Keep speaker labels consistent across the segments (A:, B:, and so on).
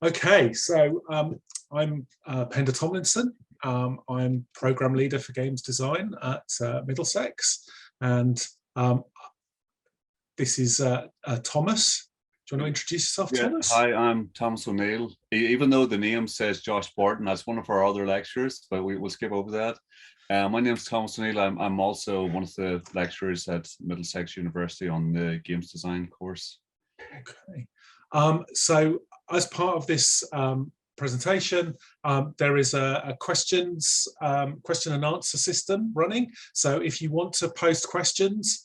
A: Okay, so I'm Penda Tomlinson. I'm program leader for games design at Middlesex, and this is Thomas. Do you want to introduce yourself, Thomas?
B: Hi, I'm Thomas O'Neill. Even though the name says Josh Borton, that's one of our other lecturers, but we'll skip over that. My name's Thomas O'Neill. I'm also one of the lecturers at Middlesex University on the games design course.
A: Okay. So as part of this presentation, there is a question and answer system running. So if you want to post questions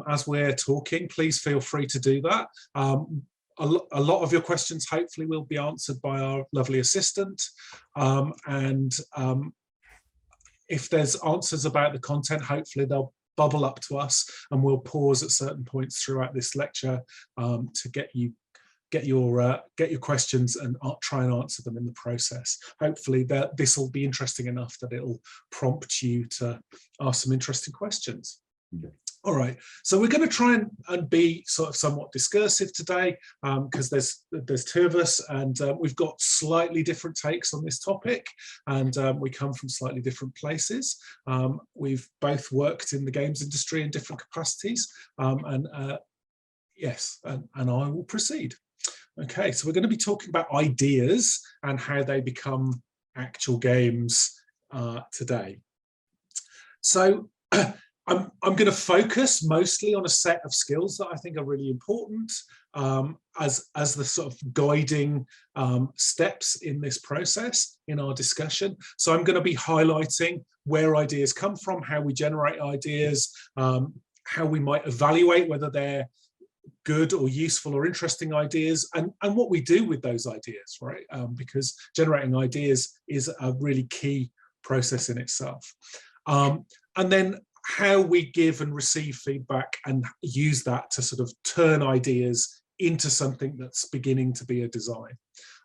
A: as we're talking, please feel free to do that. A lot of your questions hopefully will be answered by our lovely assistant. If there's answers about the content, hopefully they'll bubble up to us, and we'll pause at certain points throughout this lecture to get your questions and try and answer them in the process. Hopefully this will be interesting enough that it'll prompt you to ask some interesting questions.
B: Okay.
A: All right, so we're going to try and be sort of somewhat discursive today because there's two of us, and we've got slightly different takes on this topic, and we come from slightly different places. We've both worked in the games industry in different capacities, yes, and I will proceed. Okay, so we're going to be talking about ideas and how they become actual games today. So I'm going to focus mostly on a set of skills that I think are really important as the sort of guiding steps in this process in our discussion. So I'm going to be highlighting where ideas come from, how we generate ideas, how we might evaluate whether they're good or useful or interesting ideas, and what we do with those ideas, right? Because generating ideas is a really key process in itself. And then how we give and receive feedback and use that to sort of turn ideas into something that's beginning to be a design.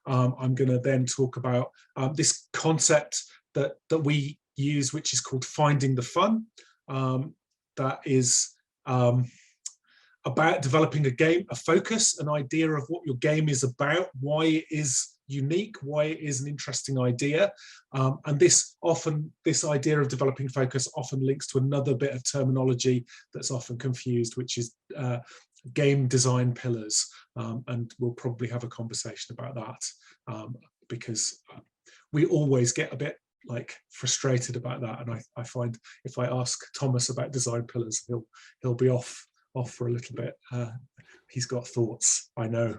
A: I'm going to then talk about this concept that we use, which is called finding the fun. That is about developing a focus, an idea of what your game is about, why it is unique, why it is an interesting idea. And this idea of developing focus often links to another bit of terminology that's often confused, which is game design pillars. And we'll probably have a conversation about that because we always get a bit frustrated about that. And I find if I ask Thomas about design pillars, he'll be off for a little bit. He's got thoughts, I know.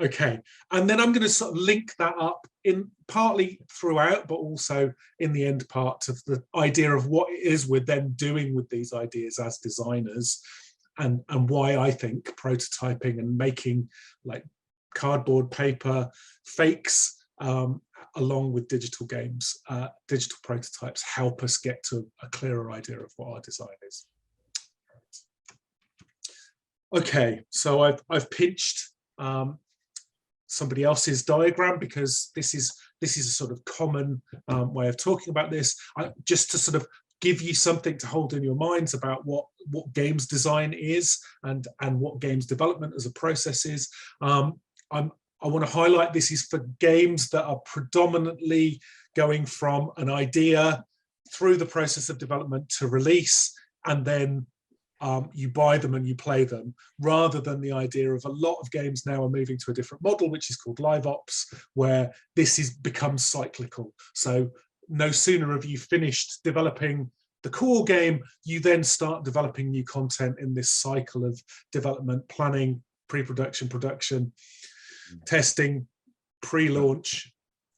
A: Okay, and then I'm going to sort of link that up in partly throughout, but also in the end part of the idea of what it is we're then doing with these ideas as designers, and why I think prototyping and making like cardboard paper fakes along with digital games, digital prototypes help us get to a clearer idea of what our design is. Okay, so I've pinched somebody else's diagram because this is a sort of common way of talking about this. Just to sort of give you something to hold in your minds about what games design is and what games development as a process is. I want to highlight this is for games that are predominantly going from an idea through the process of development to release, and then you buy them and you play them, rather than the idea of a lot of games now are moving to a different model, which is called live ops, where this becomes cyclical. So no sooner have you finished developing the core game, you then start developing new content in this cycle of development, planning, pre-production, production, testing, pre-launch,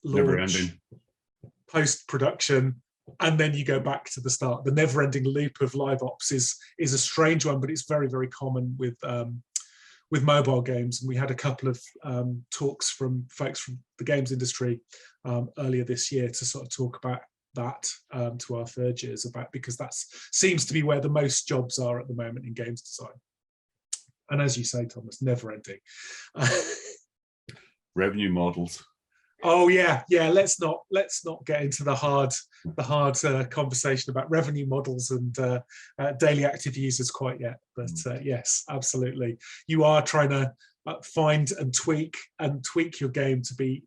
A: launch, post-production, and then you go back to the start. The never-ending loop of live ops is a strange one, but it's very, very common with mobile games. And we had a couple of talks from folks from the games industry earlier this year to sort of talk about that to our third years, because that seems to be where the most jobs are at the moment in games design. And as you say, Thomas, never-ending.
B: Revenue models.
A: Oh yeah, yeah. Let's not get into the hard conversation about revenue models and daily active users quite yet. But yes, absolutely, you are trying to find and tweak your game to be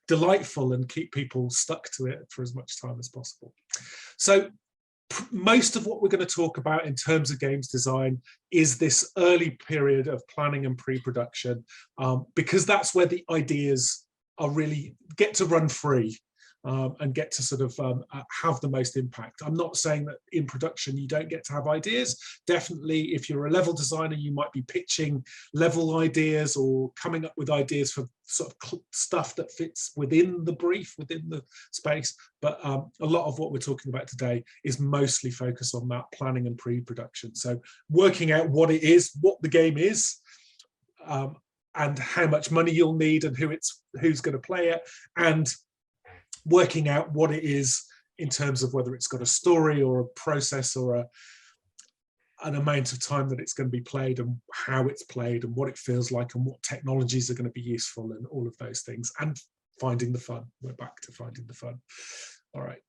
A: delightful and keep people stuck to it for as much time as possible. So most of what we're going to talk about in terms of games design is this early period of planning and pre-production, because that's where the ideas are really get to run free and get to sort of have the most impact. I'm not saying that in production you don't get to have ideas. Definitely, if you're a level designer, you might be pitching level ideas or coming up with ideas for sort of stuff that fits within the brief, within the space. But a lot of what we're talking about today is mostly focused on that planning and pre-production. So working out what it is, what the game is, and how much money you'll need and who's going to play it, and working out what it is in terms of whether it's got a story or a process or an amount of time that it's going to be played and how it's played and what it feels like and what technologies are going to be useful and all of those things, and finding the fun. We're back to finding the fun. All right.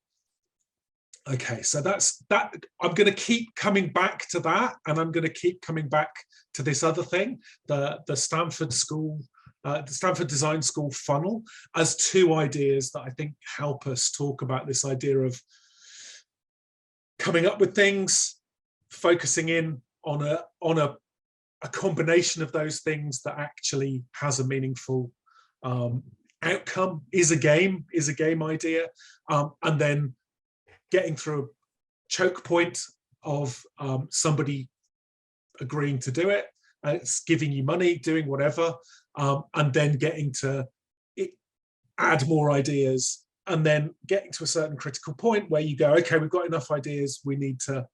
A: Okay, so that's that. I'm going to keep coming back to that, and I'm going to keep coming back to this other thing, the Stanford Design School funnel, as two ideas that I think help us talk about this idea of coming up with things, focusing in on a combination of those things that actually has a meaningful outcome, is a game idea, and then getting through a choke point of somebody agreeing to do it, it's giving you money, doing whatever, and then getting to add more ideas, and then getting to a certain critical point where you go, okay, we've got enough ideas, we need to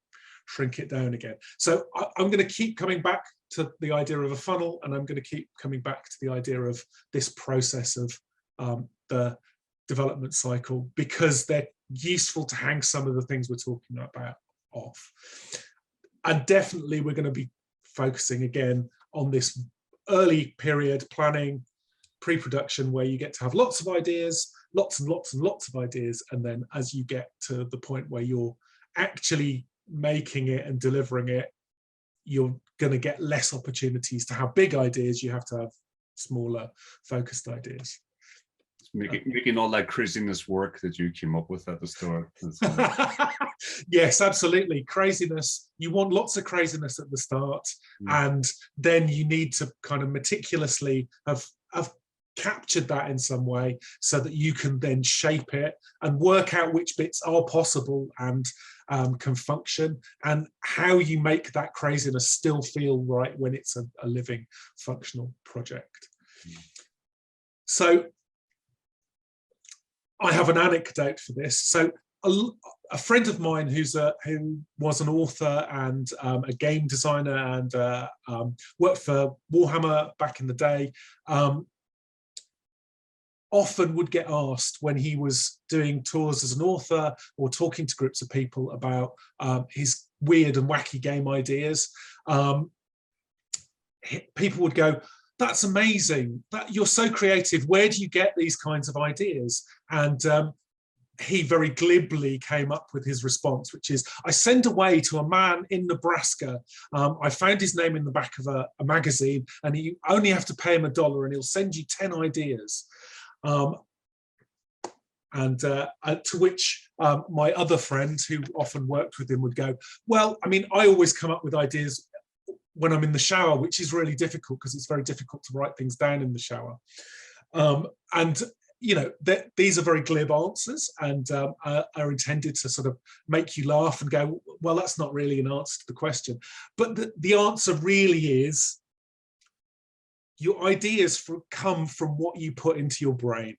A: shrink it down again. So I'm going to keep coming back to the idea of a funnel, and I'm going to keep coming back to the idea of this process of the development cycle, because they're useful to hang some of the things we're talking about off. And definitely we're going to be focusing again on this early period planning, pre-production, where you get to have lots of ideas, lots and lots and lots of ideas, and then as you get to the point where you're actually making it and delivering it, you're going to get less opportunities to have big ideas. You have to have smaller focused ideas.
B: Making all that craziness work that you came up with at the start.
A: Yes, absolutely. Craziness. You want lots of craziness at the start, and then you need to kind of meticulously have captured that in some way so that you can then shape it and work out which bits are possible and can function, and how you make that craziness still feel right when it's a living, functional project. So I have an anecdote for this. So a friend of mine who was an author and a game designer and worked for Warhammer back in the day, often would get asked when he was doing tours as an author or talking to groups of people about his weird and wacky game ideas. People would go, "That's amazing, you're so creative, where do you get these kinds of ideas?" And he very glibly came up with his response, which is, "I send away to a man in Nebraska. I found his name in the back of a magazine, and you only have to pay him $1 and he'll send you 10 ideas. To which my other friend, who often worked with him, would go, "Well, I mean, I always come up with ideas when I'm in the shower, which is really difficult because it's very difficult to write things down in the shower." And you know, these are very glib answers, and are intended to sort of make you laugh and go, "Well, that's not really an answer to the question." But the answer really is, your ideas come from what you put into your brain.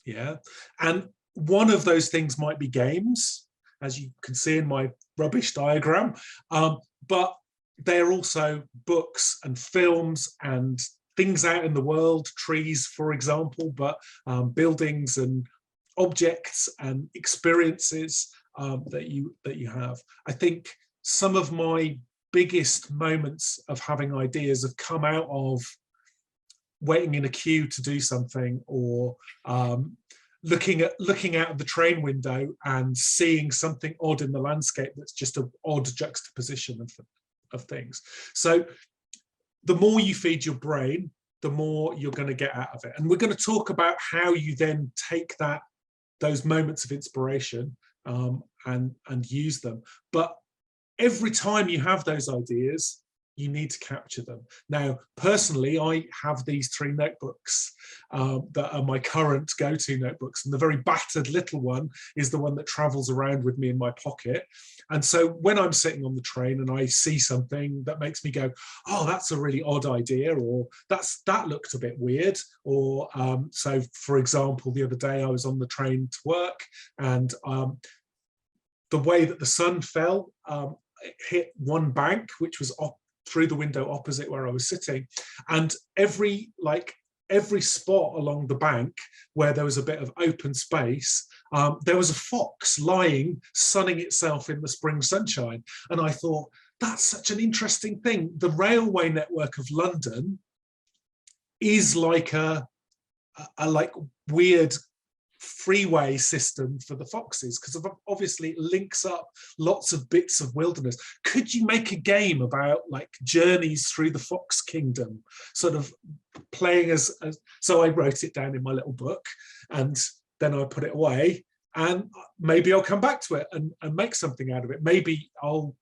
A: Yeah. And one of those things might be games, as you can see in my rubbish diagram, but they're also books and films and things out in the world, trees, for example, but buildings and objects and experiences that you have. I think some of my biggest moments of having ideas have come out of waiting in a queue to do something, or looking out of the train window and seeing something odd in the landscape that's just an odd juxtaposition of things. So the more you feed your brain, the more you're going to get out of it. And we're going to talk about how you then take those moments of inspiration and use them. But every time you have those ideas, you need to capture them. Now, personally, I have these 3 notebooks that are my current go-to notebooks, and the very battered little one is the one that travels around with me in my pocket. And so when I'm sitting on the train and I see something that makes me go, oh, that's a really odd idea, or that looked a bit weird, or so for example, the other day I was on the train to work, and the way that the sun fell, it hit one bank, which was through the window opposite where I was sitting, and every spot along the bank where there was a bit of open space, there was a fox lying, sunning itself in the spring sunshine. And I thought, that's such an interesting thing. The railway network of London is like a weird freeway system for the foxes, because obviously it links up lots of bits of wilderness. Could you make a game about like journeys through the fox kingdom, sort of playing as so I wrote it down in my little book, and then I put it away, and maybe I'll come back to it and make something out of it. Maybe I'll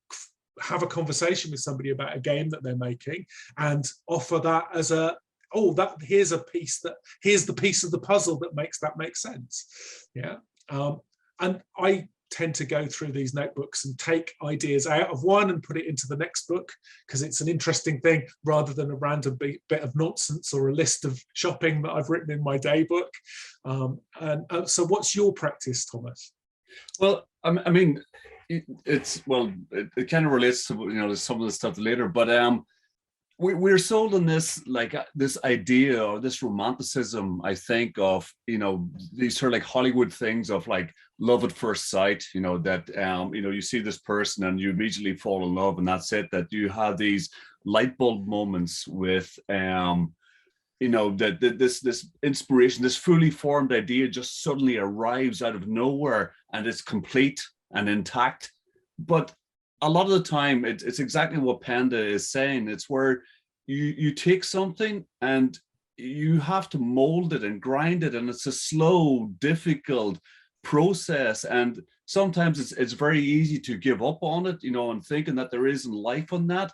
A: have a conversation with somebody about a game that they're making and offer that as here's the piece of the puzzle that makes that make sense. Yeah. And I tend to go through these notebooks and take ideas out of one and put it into the next book, because it's an interesting thing rather than a random bit of nonsense or a list of shopping that I've written in my day book. So what's your practice, Thomas?
B: Well, I mean, it kind of relates to some of the stuff later, but we're sold on this this idea or this romanticism, I think, of these sort of like Hollywood things of like love at first sight, that you see this person and you immediately fall in love, and that's it, that you have these light bulb moments with that this inspiration, this fully formed idea just suddenly arrives out of nowhere and it's complete and intact. But a lot of the time, it's exactly what Panda is saying. It's where you take something and you have to mold it and grind it, and it's a slow, difficult process. And sometimes it's very easy to give up on it, and thinking that there isn't life on that.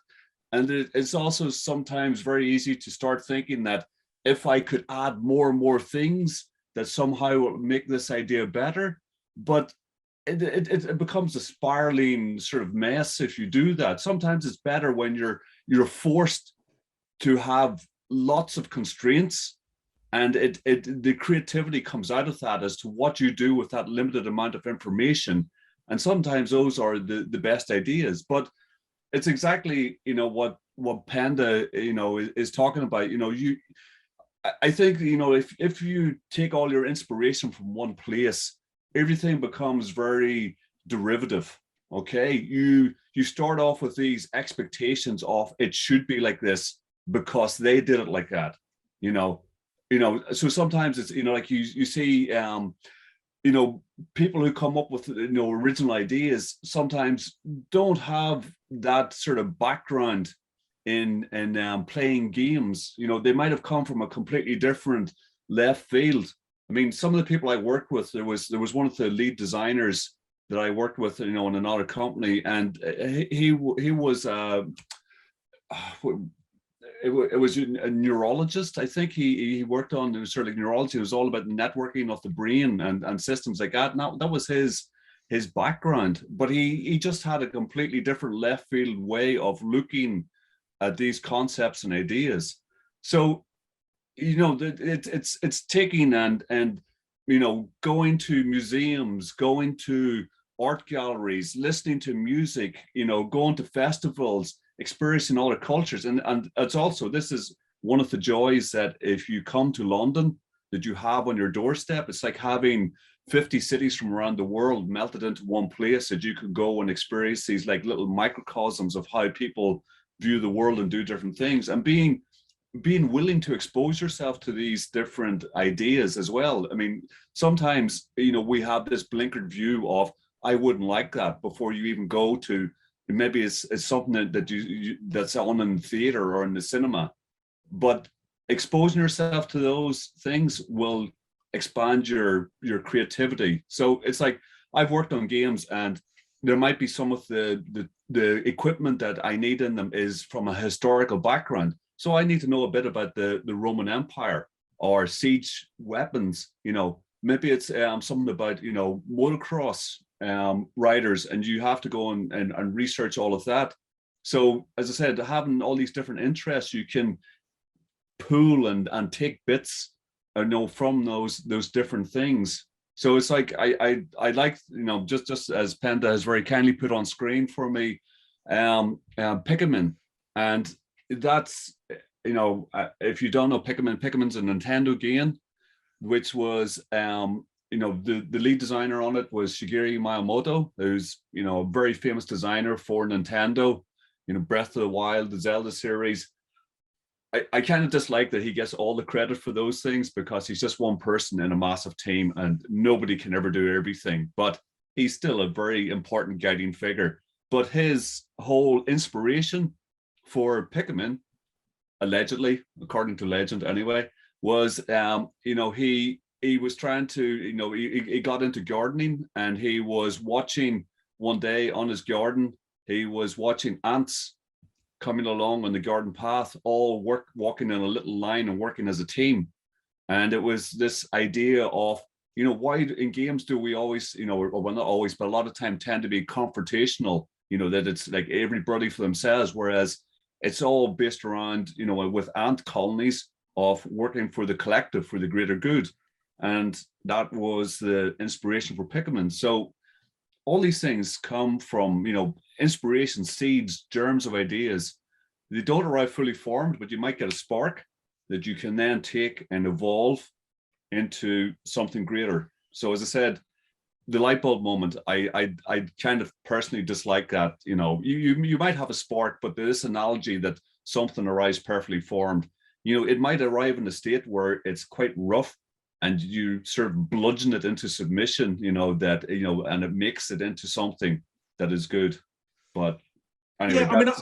B: And it's also sometimes very easy to start thinking that if I could add more and more things, that somehow will make this idea better. But it becomes a spiraling sort of mess if you do that. Sometimes it's better when you're forced to have lots of constraints, and the creativity comes out of that as to what you do with that limited amount of information. And sometimes those are the best ideas. But it's exactly what Panda is talking about. I think if you take all your inspiration from one place, everything becomes very derivative. Okay, you start off with these expectations of it should be like this because they did it like that. So sometimes it's like you see people who come up with original ideas sometimes don't have that sort of background in playing games. They might have come from a completely different left field. I mean, some of the people I worked with, there was one of the lead designers that I worked with, in another company, and he was it was a neurologist. I think he worked on, it was sort of like neurology. It was all about the networking of the brain and systems like that. Now that was his background, but he just had a completely different left field way of looking at these concepts and ideas. So it's taking and going to museums, going to art galleries, listening to music, going to festivals, experiencing other cultures. And it's also, this is one of the joys that if you come to London that you have on your doorstep. It's like having 50 cities from around the world melted into one place that you could go and experience these like little microcosms of how people view the world and do different things. And being being willing to expose yourself to these different ideas as well. I mean, sometimes, we have this blinkered view of, I wouldn't like that, before you even go to, maybe it's something that that's on in the theater or in the cinema. But exposing yourself to those things will expand your creativity. So it's like, I've worked on games, and there might be some of the equipment that I need in them is from a historical background. So I need to know a bit about the Roman Empire or siege weapons. Maybe it's something about motocross riders, and you have to go and research all of that. So as I said, having all these different interests, you can pool and take bits from those different things. So it's like I like, just as Penta has very kindly put on screen for me, Pikmin. And that's, if you don't know Pikmin's a Nintendo game, which was, the lead designer on it was Shigeru Miyamoto, who's, a very famous designer for Nintendo, Breath of the Wild, the Zelda series. I kind of dislike that he gets all the credit for those things, because he's just one person in a massive team and nobody can ever do everything, but he's still a very important guiding figure. But his whole inspiration for Pikmin, allegedly, according to legend anyway, was, he was trying to, he got into gardening, and he was watching one day on his garden, he was watching ants coming along on the garden path, all walking in a little line and working as a team. And it was this idea of, why in games do we always, well, not always, but a lot of time tend to be confrontational, that it's like everybody for themselves, whereas it's all based around, with ant colonies of working for the collective, for the greater good. And that was the inspiration for Pikmin. So all these things come from, inspiration, seeds, germs of ideas. They don't arrive fully formed, but you might get a spark that you can then take and evolve into something greater. So as I said, the light bulb moment, I kind of personally dislike that. You might have a spark, but this analogy that something arrives perfectly formed, it might arrive in a state where it's quite rough, and you sort of bludgeon it into submission, that, and it makes it into something that is good. But anyway,
A: yeah, I mean,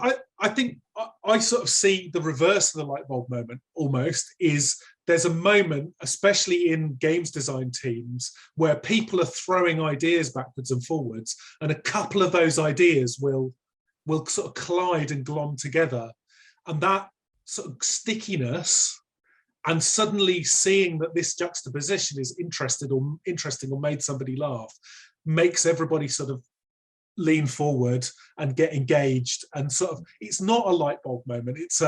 A: I think I sort of see the reverse of the light bulb moment almost, is there's a moment, especially in games design teams, where people are throwing ideas backwards and forwards, and a couple of those ideas will sort of collide and glom together. And that sort of stickiness, and suddenly seeing that this juxtaposition is interesting or made somebody laugh, makes everybody sort of lean forward and get engaged. And sort of, it's not a light bulb moment. It's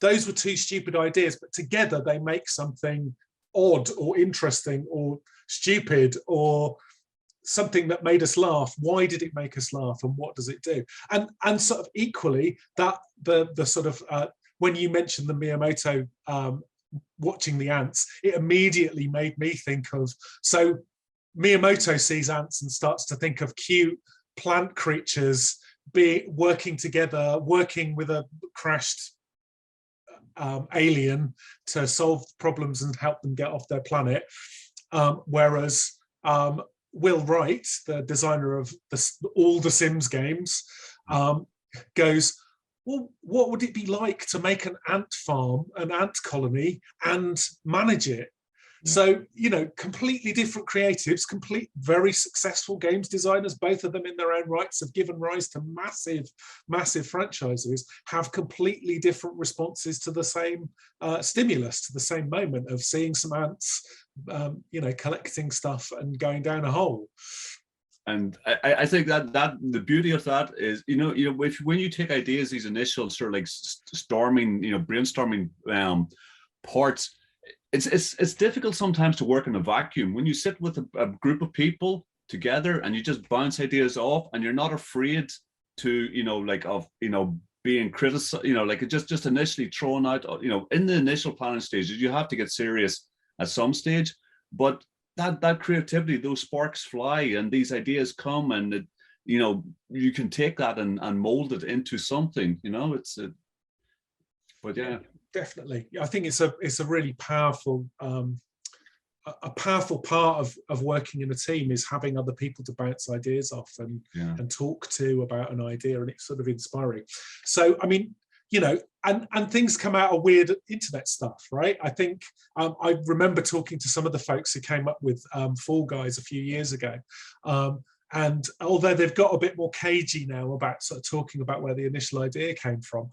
A: those were two stupid ideas, but together they make something odd or interesting or stupid or something that made us laugh. Why did it make us laugh, and what does it do? And sort of equally, that the sort of when you mentioned the Miyamoto watching the ants, it immediately made me think of, so Miyamoto sees ants and starts to think of cute plant creatures working together, working with a crashed alien to solve problems and help them get off their planet. Whereas Will Wright, the designer of all the Sims games, goes, well, what would it be like to make an ant farm, an ant colony, and manage it? So, completely different creatives, very successful games designers, both of them in their own rights have given rise to massive franchises, have completely different responses to the same stimulus, to the same moment of seeing some ants, collecting stuff and going down a hole.
B: And I think that the beauty of that is, when you take ideas, these initial sort of like brainstorming parts, it's difficult sometimes to work in a vacuum. When you sit with a group of people together and you just bounce ideas off, and you're not afraid to, being criticized, like just initially thrown out, in the initial planning stages, you have to get serious at some stage, but that creativity, those sparks fly and these ideas come, and you can take that and mold it into something. But yeah,
A: definitely. I think it's a really powerful a powerful part of working in a team is having other people to bounce ideas off and talk to about an idea, and it's sort of inspiring. So I mean, you know, and things come out of weird internet stuff, right? I think I remember talking to some of the folks who came up with Fall Guys a few years ago. And although they've got a bit more cagey now about sort of talking about where the initial idea came from,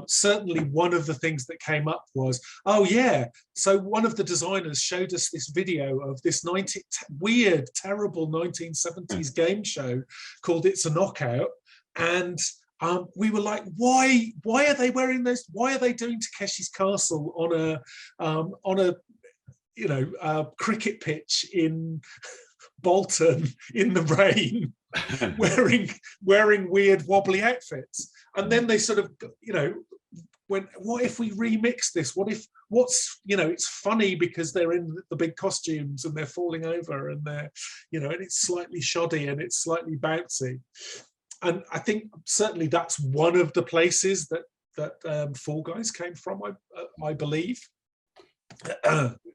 A: certainly one of the things that came up was, oh yeah, so one of the designers showed us this video of this weird, terrible 1970s game show called It's a Knockout. And we were like, why are they wearing those? Why are they doing Takeshi's Castle on a you know, cricket pitch in Bolton in the rain, wearing weird wobbly outfits? And then they sort of, you know, what if we remix this? You know, it's funny because they're in the big costumes and they're falling over and they're, you know, and it's slightly shoddy and it's slightly bouncy. And I think certainly that's one of the places that Fall Guys came from, I believe.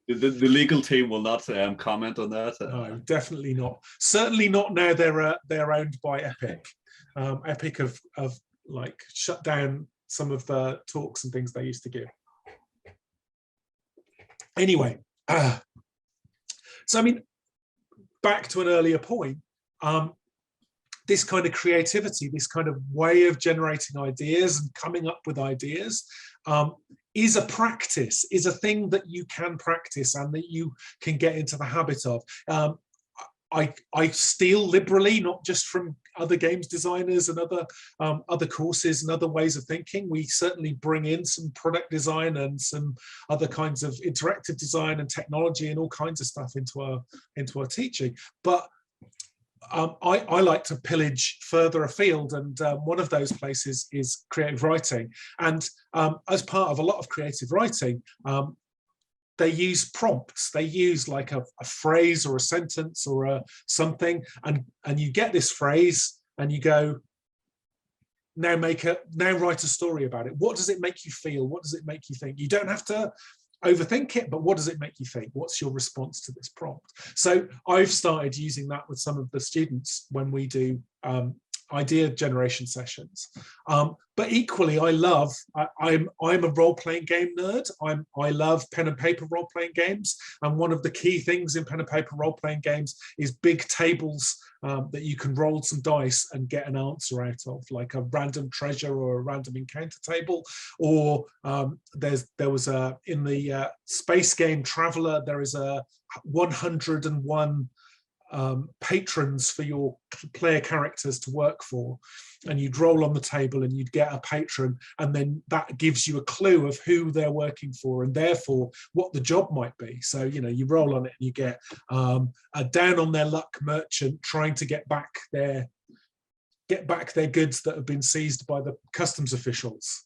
B: The legal team will not comment on that.
A: No, definitely not. Certainly not now they're owned by Epic. Epic have like shut down some of the talks and things they used to give. Anyway, so I mean, back to an earlier point, this kind of creativity, this kind of way of generating ideas and coming up with ideas is a practice, is a thing that you can practice and that you can get into the habit of. I steal liberally, not just from other games designers and other courses and other ways of thinking. We certainly bring in some product design and some other kinds of interactive design and technology and all kinds of stuff into our teaching. But I like to pillage further afield, and one of those places is creative writing. And as part of a lot of creative writing, they use prompts. They use like a phrase or a sentence or something, and you get this phrase, and you go, now write a story about it. What does it make you feel? What does it make you think? You don't have to overthink it, but what does it make you think? What's your response to this prompt? So I've started using that with some of the students when we do idea generation sessions. But equally, I'm a role-playing game nerd. I love pen and paper role-playing games, and one of the key things in pen and paper role-playing games is big tables that you can roll some dice and get an answer out of, like a random treasure or a random encounter table. Or there was in the space game Traveller, there is a 101 patrons for your player characters to work for, and you'd roll on the table and you'd get a patron, and then that gives you a clue of who they're working for and therefore what the job might be. So, you know, you roll on it and you get a down on their luck merchant trying to get back their goods that have been seized by the customs officials.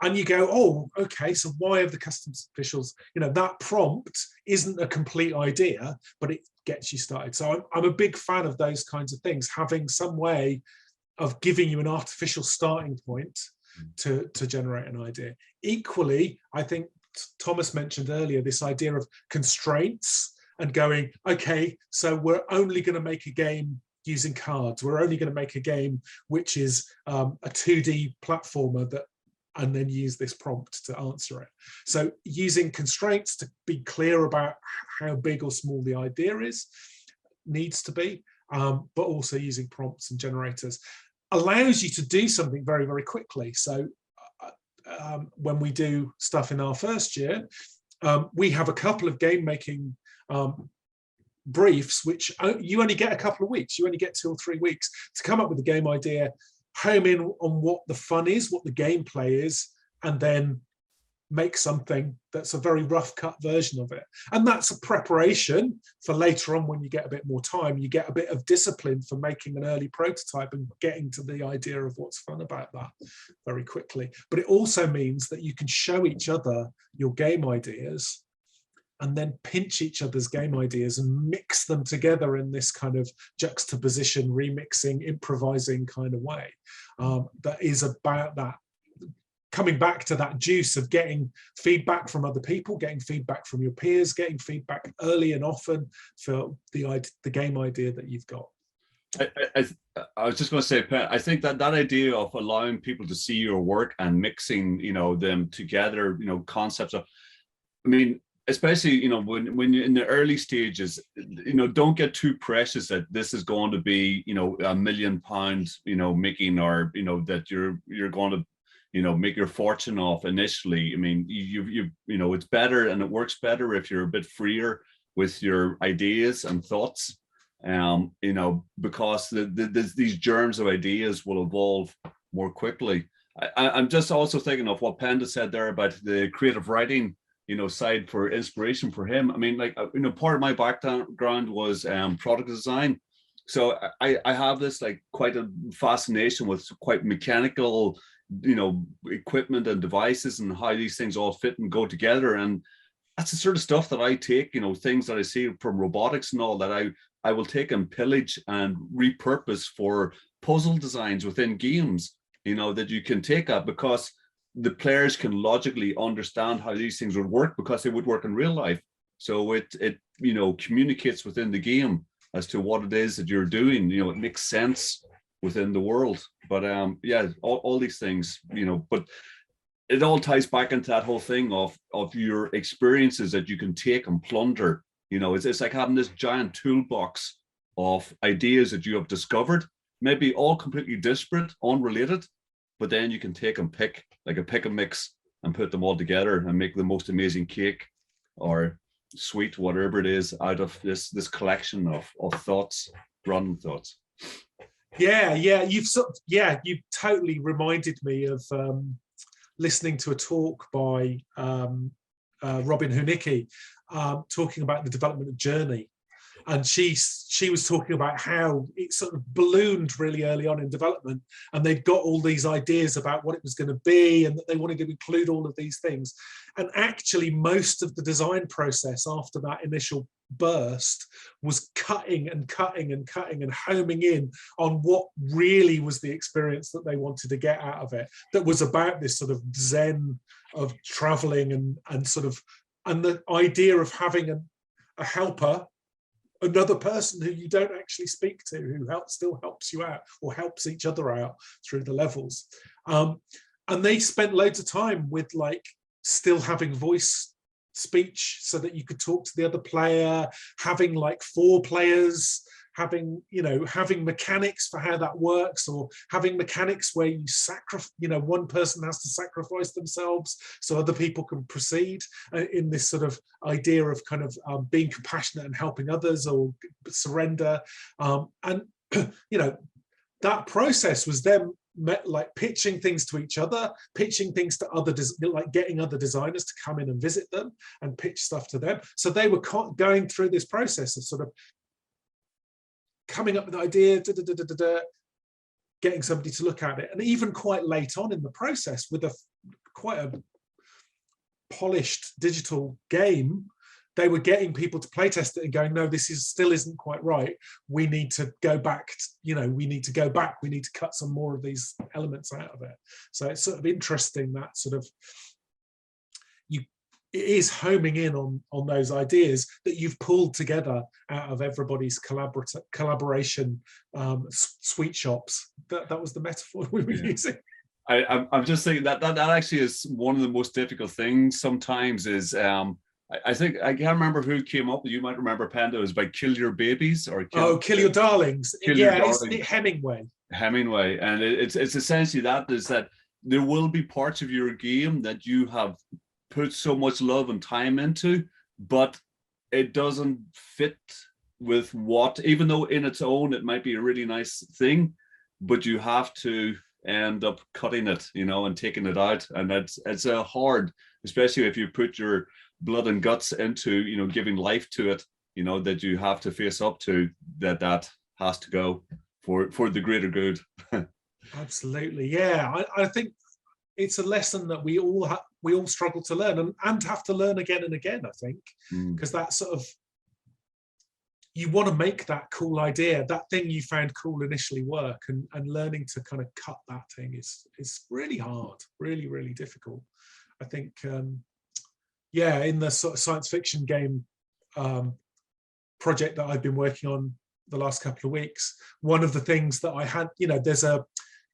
A: And you go, oh, okay, so why have the customs officials, you know, that prompt isn't a complete idea, but it gets you started. So I'm a big fan of those kinds of things, having some way of giving you an artificial starting point to generate an idea. Equally, I think Thomas mentioned earlier this idea of constraints and going, okay, so we're only going to make a game using cards. We're only going to make a game which is a 2D platformer and then use this prompt to answer it. So using constraints to be clear about how big or small the idea needs to be, but also using prompts and generators allows you to do something very, very quickly. So when we do stuff in our first year, we have a couple of game making briefs, which you only get a couple of weeks. You only get 2 or 3 weeks to come up with a game idea, home in on what the fun is, what the gameplay is, and then make something that's a very rough cut version of it. And that's a preparation for later on when you get a bit more time. You get a bit of discipline for making an early prototype and getting to the idea of what's fun about that very quickly. But it also means that you can show each other your game ideas and then pinch each other's game ideas and mix them together in this kind of juxtaposition, remixing, improvising kind of way that is about that coming back to that juice of getting feedback from other people, getting feedback from your peers, getting feedback early and often for the game idea that you've got.
B: I was just going to say, Pat, I think that idea of allowing people to see your work and mixing, them together, concepts of, I mean, especially, when you're in the early stages, don't get too precious that this is going to be, £1 million, making, or, that you're going to, make your fortune off initially. I mean, it's better and it works better if you're a bit freer with your ideas and thoughts, because these germs of ideas will evolve more quickly. I'm just also thinking of what Panda said there about the creative writing, side for inspiration for him. I mean, like, part of my background was product design. So I have this like quite a fascination with quite mechanical, equipment and devices and how these things all fit and go together. And that's the sort of stuff that I take, things that I see from robotics and all that I will take and pillage and repurpose for puzzle designs within games, that you can take up, because the players can logically understand how these things would work because they would work in real life. So it communicates within the game as to what it is that you're doing. It makes sense within the world. But yeah, all these things, but it all ties back into that whole thing of your experiences that you can take and plunder. It's like having this giant toolbox of ideas that you have discovered, maybe all completely disparate, unrelated, but then you can take and pick, like a pick and mix, and put them all together and make the most amazing cake or sweet, whatever it is, out of this collection of thoughts, random thoughts.
A: You've totally reminded me of listening to a talk by Robin Hunicki talking about the development of Journey. And she was talking about how it sort of ballooned really early on in development, and they'd got all these ideas about what it was going to be, and that they wanted to include all of these things. And actually, most of the design process after that initial burst was cutting and homing in on what really was the experience that they wanted to get out of it. That was about this sort of zen of traveling and the idea of having a helper, another person who you don't actually speak to, who still helps you out, or helps each other out through the levels. And they spent loads of time with like still having voice speech so that you could talk to the other player, having like 4 players, having mechanics for how that works, or having mechanics where you one person has to sacrifice themselves so other people can proceed, in this sort of idea of kind of being compassionate and helping others, or surrender. And that process was them like pitching things to each other, pitching things to like getting other designers to come in and visit them and pitch stuff to them. So they were going through this process of sort of coming up with an idea, getting somebody to look at it. And even quite late on in the process, with quite a polished digital game, they were getting people to play test it and going, no, this still isn't quite right. We need to go back, we need to cut some more of these elements out of it. So it's sort of interesting that sort of, it is homing in on those ideas that you've pulled together out of everybody's collaboration sweet shops. That was the metaphor we were using.
B: I'm just thinking that actually is one of the most difficult things sometimes is, I think, I can't remember who came up, you might remember, Panda, it was by Kill Your Babies, or
A: Kill Your Darlings.
B: It's
A: Hemingway.
B: And it's essentially that there will be parts of your game that you have put so much love and time into, but it doesn't fit with even though in its own it might be a really nice thing, but you have to end up cutting it, and taking it out. And it's a hard, especially if you put your blood and guts into, giving life to it, that you have to face up to that has to go for the greater good.
A: Absolutely. Yeah. I think it's a lesson that we all struggle to learn and have to learn again and again, I think, because that sort of you want to make that cool idea, that thing you found cool initially work, and learning to kind of cut that thing is really hard, really, really difficult. I think, yeah, in the sort of science fiction game project that I've been working on the last couple of weeks, one of the things that I had, you know,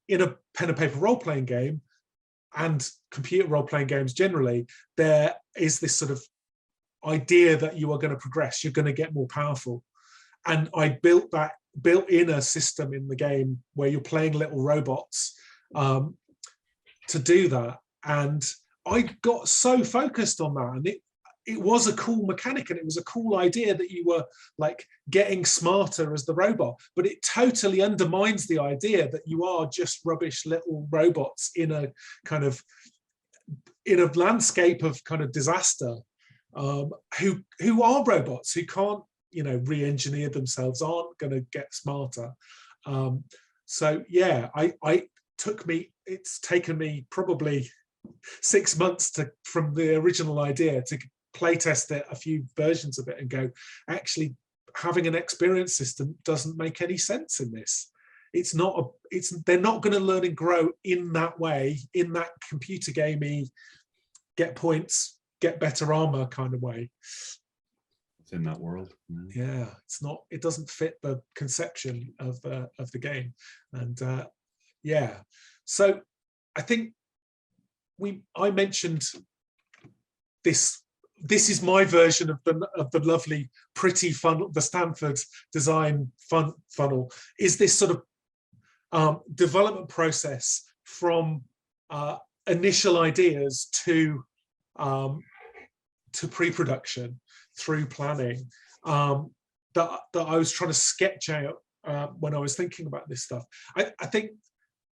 A: in a pen and paper role-playing game and computer role-playing games generally, there is this sort of idea that you are going to progress, you're going to get more powerful. And I built in a system in the game where you're playing little robots to do that. And I got so focused on that, and it was a cool mechanic, and it was a cool idea that you were like getting smarter as the robot, but it totally undermines the idea that you are just rubbish little robots in a landscape of kind of disaster, who are robots, who can't, you know, re-engineer themselves, aren't going to get smarter. So yeah, it's taken me probably 6 months from the original idea to play test it, a few versions of it, and go, actually having an experience system doesn't make any sense in this. They're not going to learn and grow in that way, in that computer gamey, get points, get better armor kind of way.
B: It's in that world.
A: Yeah, it doesn't fit the conception of the game. And yeah, so I think I mentioned this is my version of the lovely, pretty funnel, the Stanford design funnel, is this sort of development process from initial ideas to pre-production through planning, that I was trying to sketch out when I was thinking about this stuff. I think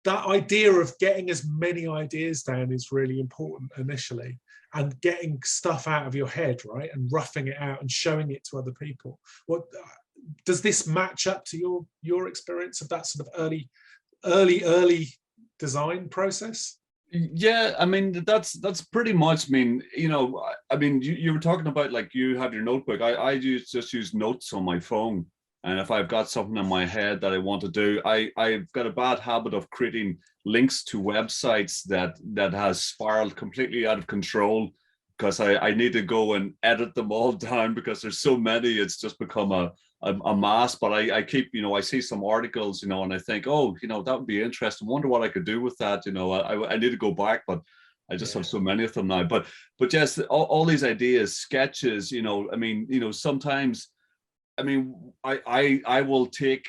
A: that idea of getting as many ideas down is really important initially, and getting stuff out of your head, right, and roughing it out and showing it to other people. What does this match up to your experience of that sort of early design process?
B: Yeah, I mean, that's pretty much, I mean, you know, I mean, you were talking about, like, you have your notebook. I just use notes on my phone. And if I've got something in my head that I want to do, I've got a bad habit of creating links to websites that has spiraled completely out of control, because I need to go and edit them all down, because there's so many, it's just become a mass. But I keep, you know, I see some articles, you know, and I think, oh, you know, that would be interesting. Wonder what I could do with that. You know, I need to go back, but I just have so many of them now. But yes, all these ideas, sketches, you know, I mean, you know, sometimes, I mean, I will take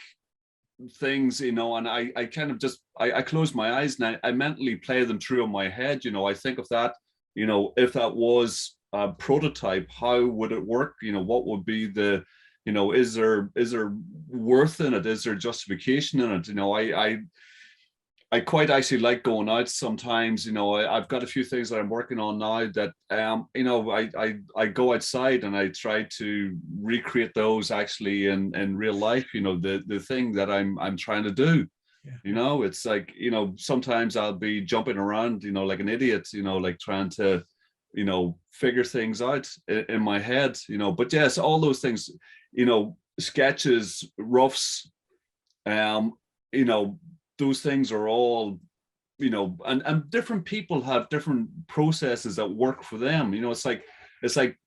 B: things, you know, and I kind of just, I close my eyes and I mentally play them through in my head. You know, I think of that, you know, if that was a prototype, how would it work? You know, what would be the, you know, is there worth in it? Is there justification in it? You know, I quite actually like going out sometimes. You know, I've got a few things that I'm working on now that, you know, I go outside and I try to recreate those actually in real life. You know, the thing that I'm trying to do. Yeah. You know, it's like, you know, sometimes I'll be jumping around, you know, like an idiot, you know, like trying to, you know, figure things out in my head, you know. But yes, all those things, you know, sketches, roughs, you know, those things are all, you know, and different people have different processes that work for them. You know, it's like,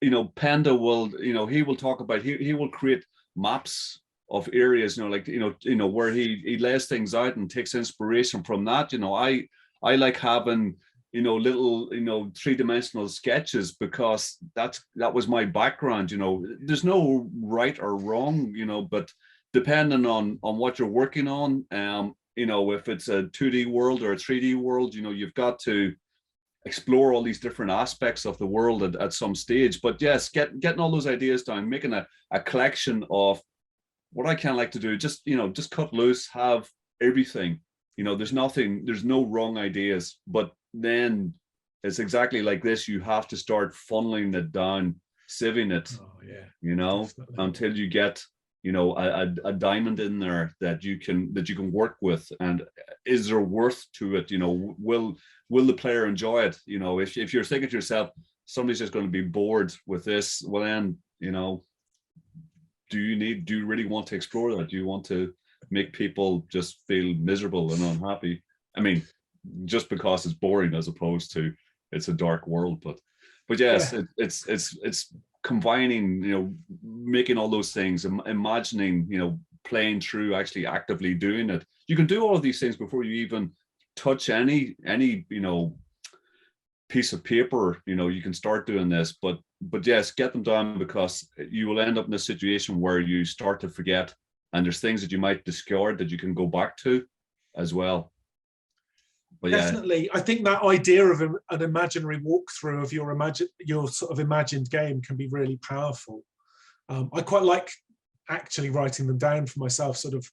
B: you know, Panda will, you know, he will talk about, he will create maps of areas, you know, like, you know, where he lays things out and takes inspiration from that. You know, I like having, you know, little, you know, three-dimensional sketches, because that was my background. You know, there's no right or wrong, you know, but depending on what you're working on, you know, if it's a 2D world or a 3D world, you know, you've got to explore all these different aspects of the world at some stage. But yes, getting all those ideas down, making a collection of what I kind of like to do, just, you know, just cut loose, have everything. You know, there's no wrong ideas, but then it's exactly like this. You have to start funneling it down, sieving it, you know, definitely, until you get, you know, a diamond in there that you can work with. And is there worth to it? You know, will the player enjoy it? You know, if you're thinking to yourself, somebody's just going to be bored with this, well then, you know, do you really want to explore that? Do you want to make people just feel miserable and unhappy? I mean, just because it's boring as opposed to it's a dark world. But yes,
A: Yeah.
B: it's combining, making all those things, imagining, playing through, actually actively doing it. You can do all of these things before you even touch any piece of paper. You can start doing this, but yes, get them done, because you will end up in a situation where you start to forget, and there's things that you might discard that you can go back to as well. But
A: definitely, I think that idea of an imaginary walkthrough of your sort of imagined game can be really powerful. I quite like actually writing them down for myself, sort of,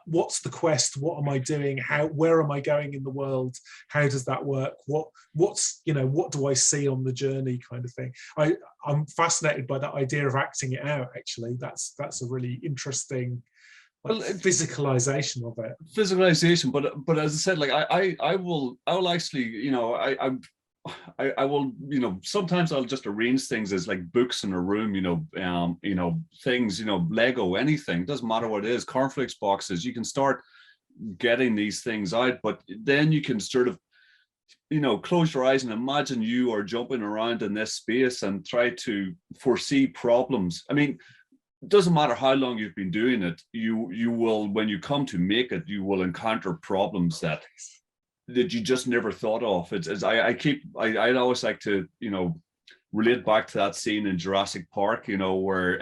A: what's the quest, what am I doing, where am I going in the world, how does that work, what do I see on the journey, kind of thing. I'm fascinated by that idea of acting it out. Actually, that's a really interesting, well, physicalization of it.
B: Physicalization, but as I said, like I will actually, I will, sometimes I'll just arrange things as like books in a room, things, Lego, anything, doesn't matter what it is, cornflakes boxes. You can start getting these things out, but then you can sort of, close your eyes and imagine you are jumping around in this space and try to foresee problems. I mean, it doesn't matter how long you've been doing it, you will, when you come to make it, you will encounter problems that you just never thought of. I always like to, relate back to that scene in Jurassic Park, where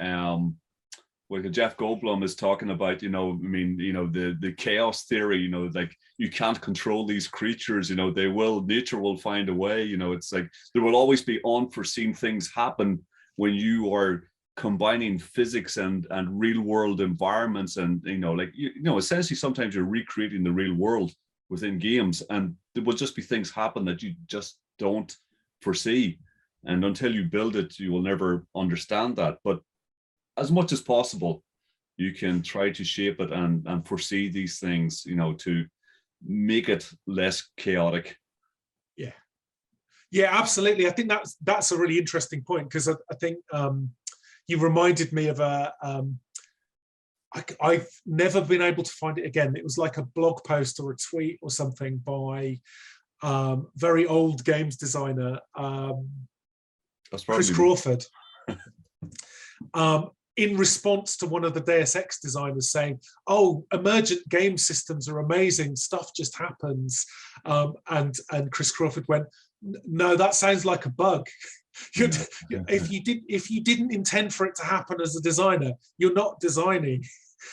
B: Jeff Goldblum is talking about, the chaos theory, like you can't control these creatures, nature will find a way, it's like there will always be unforeseen things happen when you are combining physics and real world environments, and essentially sometimes you're recreating the real world within games, and there will just be things happen that you just don't foresee, and until you build it you will never understand that. But as much as possible you can try to shape it and foresee these things, to make it less chaotic.
A: Yeah, absolutely. I think that's a really interesting point, because I think you reminded me of I've never been able to find it again. It was like a blog post or a tweet or something by very old games designer, Chris Crawford, in response to one of the Deus Ex designers saying, "Oh, emergent game systems are amazing. Stuff just happens." And Chris Crawford went, "No, that sounds like a bug. If you didn't intend for it to happen as a designer, you're not designing.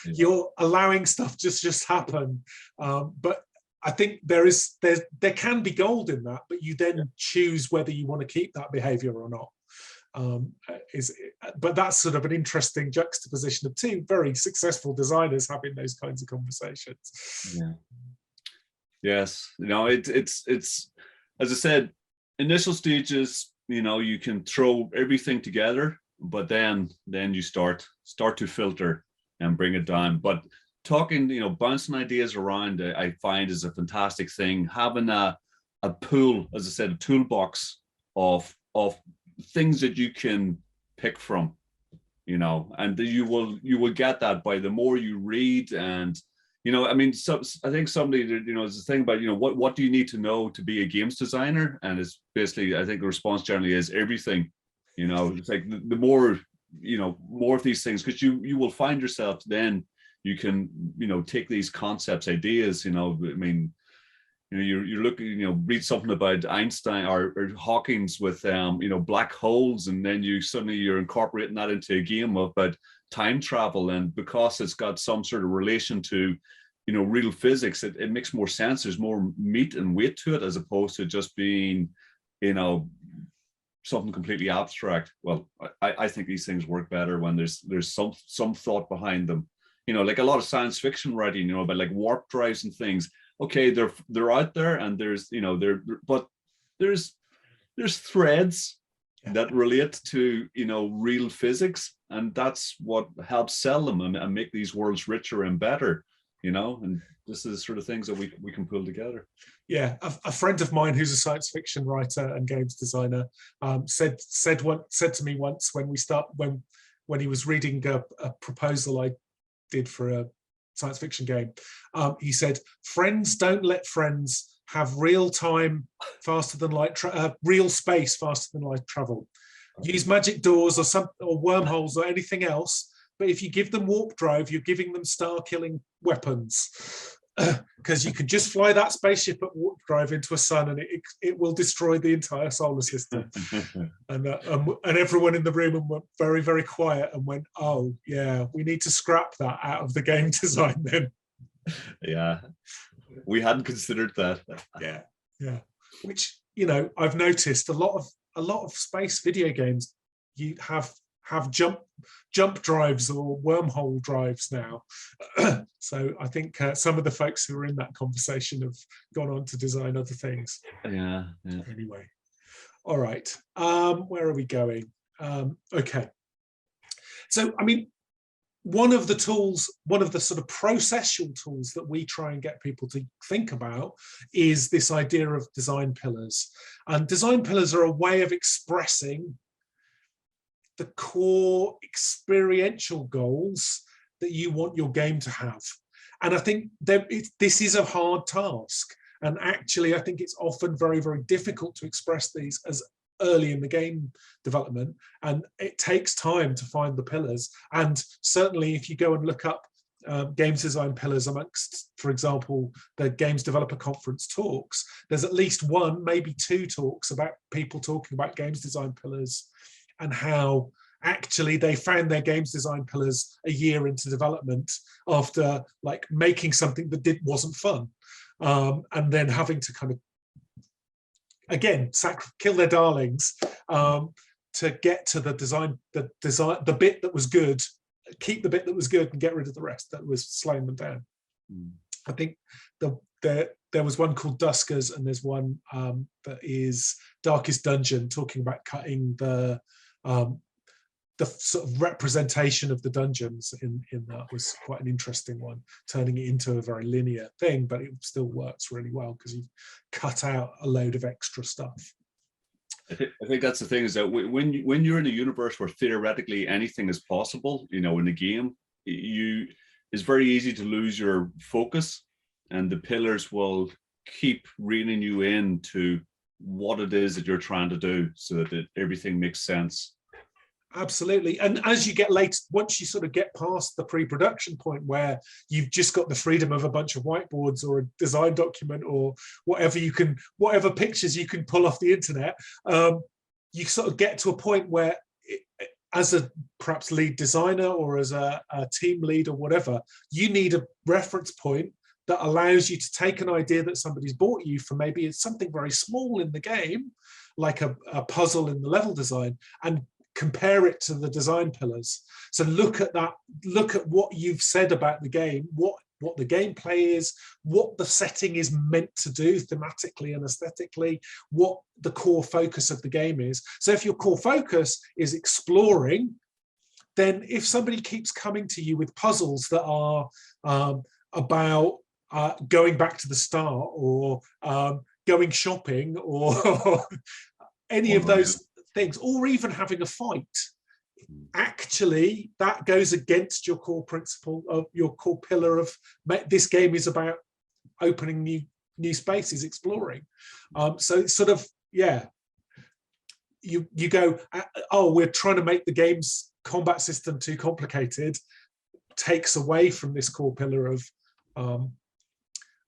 A: You're allowing stuff just happen." But I think there can be gold in that, but you then choose whether you want to keep that behavior or not. But that's sort of an interesting juxtaposition of two very successful designers having those kinds of conversations.
B: Yes, it's as I said, initial stages, you can throw everything together, but then you start to filter and bring it down. But talking, bouncing ideas around, I find is a fantastic thing. Having a pool, as I said, a toolbox of things that you can pick from, and you will get that by the more you read. And so I think somebody, is the thing about, what do you need to know to be a games designer? And it's basically, I think the response generally is everything. It's like the more, more of these things, because you will find yourself then you can, take these concepts, ideas, you're looking, read something about Einstein or Hawking's with, black holes, and then you're incorporating that into a game about time travel, and because it's got some sort of relation to, real physics, it makes more sense. There's more meat and weight to it, as opposed to just being, something completely abstract. Well, I think these things work better when there's some thought behind them. Like a lot of science fiction writing, about like warp drives and things. Okay, they're out there, and there's but there's threads that relate to real physics, and that's what helps sell them and make these worlds richer and better. And this is the sort of things that we can pull together.
A: Yeah, a friend of mine who's a science fiction writer and games designer said to me once, when when he was reading a proposal I did for a science fiction game. He said, "Friends don't let friends have real time faster than light, real space faster than light travel. Use magic doors or wormholes or anything else. But if you give them warp drive, you're giving them star-killing weapons, because you can just fly that spaceship at warp drive into a sun, and it will destroy the entire solar system." And everyone in the room went very, very quiet and went, "Oh yeah, we need to scrap that out of the game design then."
B: Yeah, we hadn't considered that.
A: Yeah. Which, you know, I've noticed a lot of space video games, you have jump drives or wormhole drives now. So I think some of the folks who were in that conversation have gone on to design other things.
B: Yeah.
A: Anyway, all right. Where are we going? Okay. So, I mean, one of the sort of processual tools that we try and get people to think about is this idea of design pillars. And design pillars are a way of expressing the core experiential goals that you want your game to have. And I think this is a hard task. And actually, I think it's often very, very difficult to express these as early in the game development. And it takes time to find the pillars. And certainly if you go and look up games design pillars amongst, for example, the Games Developer Conference talks, there's at least one, maybe two talks about people talking about games design pillars and how actually they found their games design pillars a year into development after like making something that wasn't fun, and then having to kind of again kill their darlings to get to the bit that was good, keep the bit that was good and get rid of the rest that was slowing them down. I think there was one called Duskers, and there's one that is Darkest Dungeon, talking about cutting the sort of representation of the dungeons in that was quite an interesting one, turning it into a very linear thing, but it still works really well because you've cut out a load of extra stuff.
B: I think that's the thing, is that when you're in a universe where theoretically anything is possible, you know, in a game, it's very easy to lose your focus, and the pillars will keep reeling you into what it is that you're trying to do so that everything makes sense.
A: Absolutely. And as you get later, once you sort of get past the pre-production point where you've just got the freedom of a bunch of whiteboards or a design document or whatever pictures you can pull off the internet, you sort of get to a point where as a perhaps lead designer or as a team lead or whatever, you need a reference point that allows you to take an idea that somebody's bought you for, maybe it's something very small in the game, like a puzzle in the level design, and compare it to the design pillars. So look at that, look at what you've said about the game, what the gameplay is, what the setting is meant to do thematically and aesthetically, what the core focus of the game is. So if your core focus is exploring, then if somebody keeps coming to you with puzzles that are about going back to the start or going shopping or any of those things, or even having a fight, actually that goes against your core principle of your core pillar of this game is about opening new spaces, exploring. So it's sort of, yeah, you go, oh, we're trying to make the game's combat system too complicated, takes away from this core pillar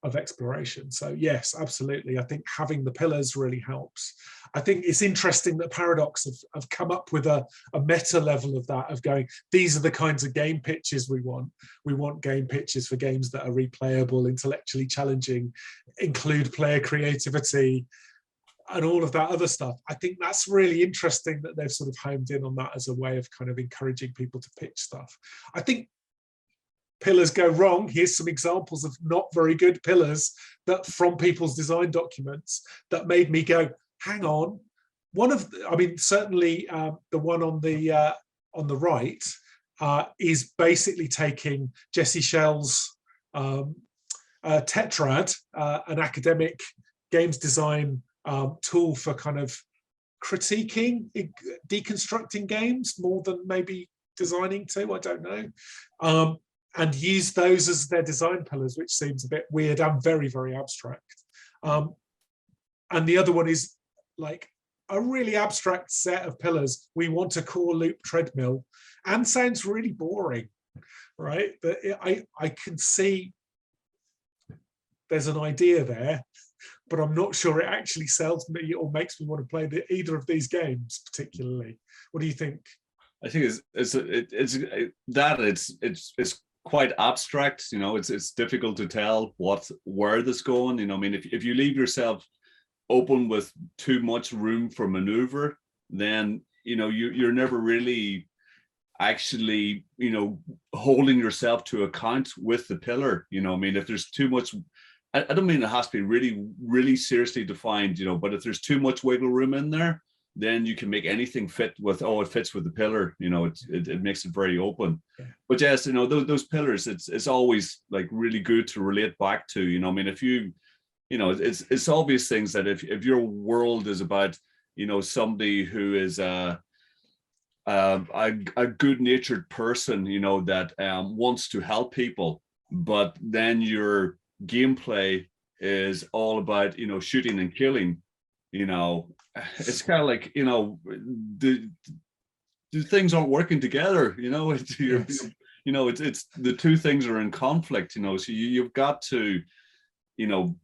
A: of exploration. So yes, absolutely. I think having the pillars really helps. I think it's interesting that Paradox have come up with a meta level of that, of going, these are the kinds of game pitches we want. We want game pitches for games that are replayable, intellectually challenging, include player creativity, and all of that other stuff. I think that's really interesting that they've sort of homed in on that as a way of kind of encouraging people to pitch stuff. I think pillars go wrong. Here's some examples of not very good pillars that from people's design documents that made me go, hang on. Certainly the one on the right is basically taking Jesse Schell's Tetrad, an academic games design tool for kind of critiquing, deconstructing games more than maybe designing to, I don't know, and use those as their design pillars, which seems a bit weird and very, very abstract. And the other one is like a really abstract set of pillars. We want a core loop treadmill, and sounds really boring, right? But I can see there's an idea there, but I'm not sure it actually sells me or makes me want to play either of these games particularly. What do you think?
B: I think it's quite abstract. You know, it's difficult to tell where this going. You know, I mean, if you leave yourself open with too much room for maneuver, then you know you're never really actually, you know, holding yourself to account with the pillar. You know, I mean, if there's too much, I don't mean it has to be really, really seriously defined, you know, but if there's too much wiggle room in there, then you can make anything fit with, it fits with the pillar, you know, it makes it very open. Yeah. But yes, you know, those pillars, it's always like really good to relate back to, you know, I mean, if you know, it's obvious things that if your world is about, you know, somebody who is a good-natured person, you know, that wants to help people, but then your gameplay is all about, you know, shooting and killing, you know, it's kind of like, you know, the things aren't working together, you know. Yes. You know, it's the two things are in conflict, you know, so you've got to, you know,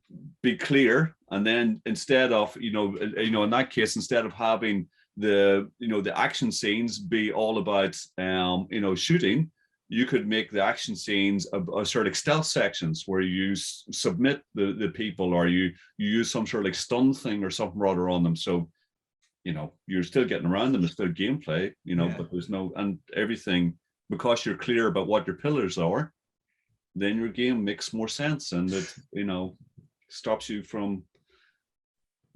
B: be clear, and then instead of, you know, in that case, instead of having the, you know, the action scenes be all about you know, shooting, you could make the action scenes a sort of stealth sections where you submit the people, or you use some sort of like stun thing or something rather on them. So, you know, you're still getting around them, it's still gameplay, you know, but there's no, and everything, because you're clear about what your pillars are, then your game makes more sense, and it, you know, stops you from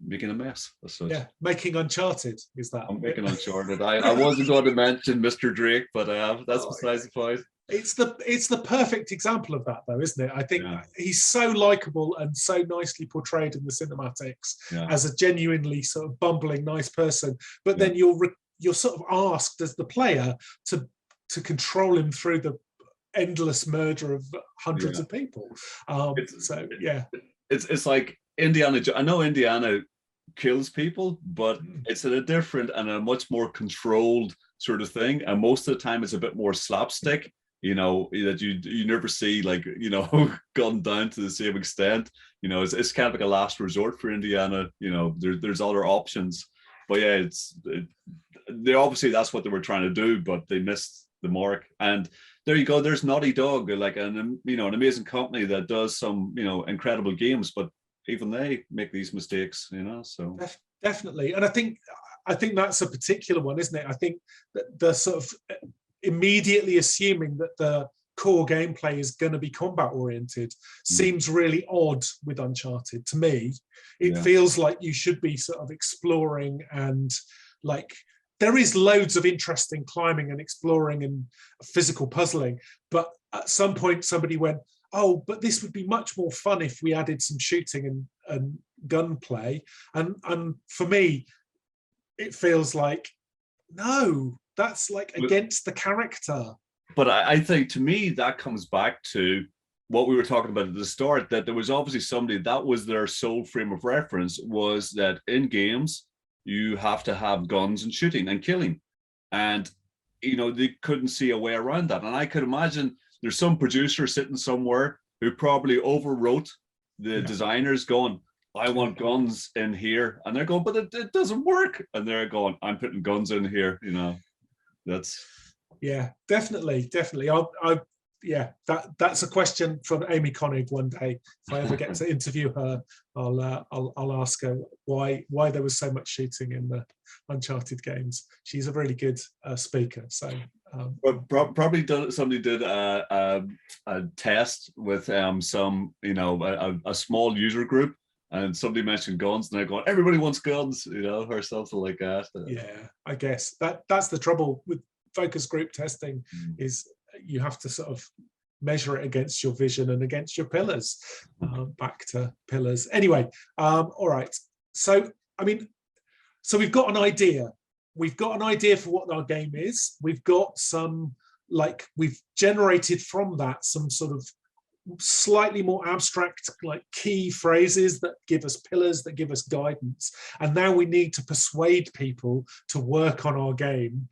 B: making a mess.
A: Yeah, making Uncharted, is that?
B: I'm making Uncharted. I wasn't going to mention Mr. Drake, but that's besides the point.
A: It's the perfect example of that, though, isn't it? I think he's so likable and so nicely portrayed in the cinematics as a genuinely sort of bumbling, nice person. But then you're sort of asked as the player to control him through the endless murder of hundreds of people.
B: It's like Indiana. I know Indiana kills people, but it's in a different and a much more controlled sort of thing, and most of the time it's a bit more slapstick, you know, that you never see, like, you know, gone down to the same extent. You know, it's kind of like a last resort for Indiana. You know, there's other options, but yeah, they obviously, that's what they were trying to do, but they missed the mark. And there you go, there's Naughty Dog, like an amazing company that does some, you know, incredible games, but even they make these mistakes, you know. So
A: definitely. And I think that's a particular one, isn't it? I think that the sort of immediately assuming that the core gameplay is going to be combat oriented seems really odd with Uncharted to me. It feels like you should be sort of exploring, and like there is loads of interesting climbing and exploring and physical puzzling, but at some point somebody went, oh, but this would be much more fun if we added some shooting and gunplay. And for me, it feels like, no, that's like against the character.
B: But I think, to me, that comes back to what we were talking about at the start, that there was obviously somebody that was their sole frame of reference, was that in games, you have to have guns and shooting and killing. And, you know, they couldn't see a way around that. And I could imagine there's some producer sitting somewhere who probably overwrote the designers, going, I want guns in here. And they're going, but it doesn't work. And they're going, I'm putting guns in here, you know. That's...
A: Yeah, definitely. That's a question from Amy Connig one day. If I ever get to interview her, I'll ask her why there was so much shooting in the Uncharted games. She's a really good speaker. So
B: probably somebody did a test with some, you know, a small user group, and somebody mentioned guns, and they're going, everybody wants guns, you know, or something like that.
A: Yeah, I guess that's the trouble with focus group testing, is you have to sort of measure it against your vision and against your pillars. Back to pillars. Anyway, all right. So, I mean, so we've got an idea. we've got an idea for what our game is. We've got some, like, we've generated from that some sort of slightly more abstract, like, key phrases that give us pillars, that give us guidance. And now we need to persuade people to work on our game.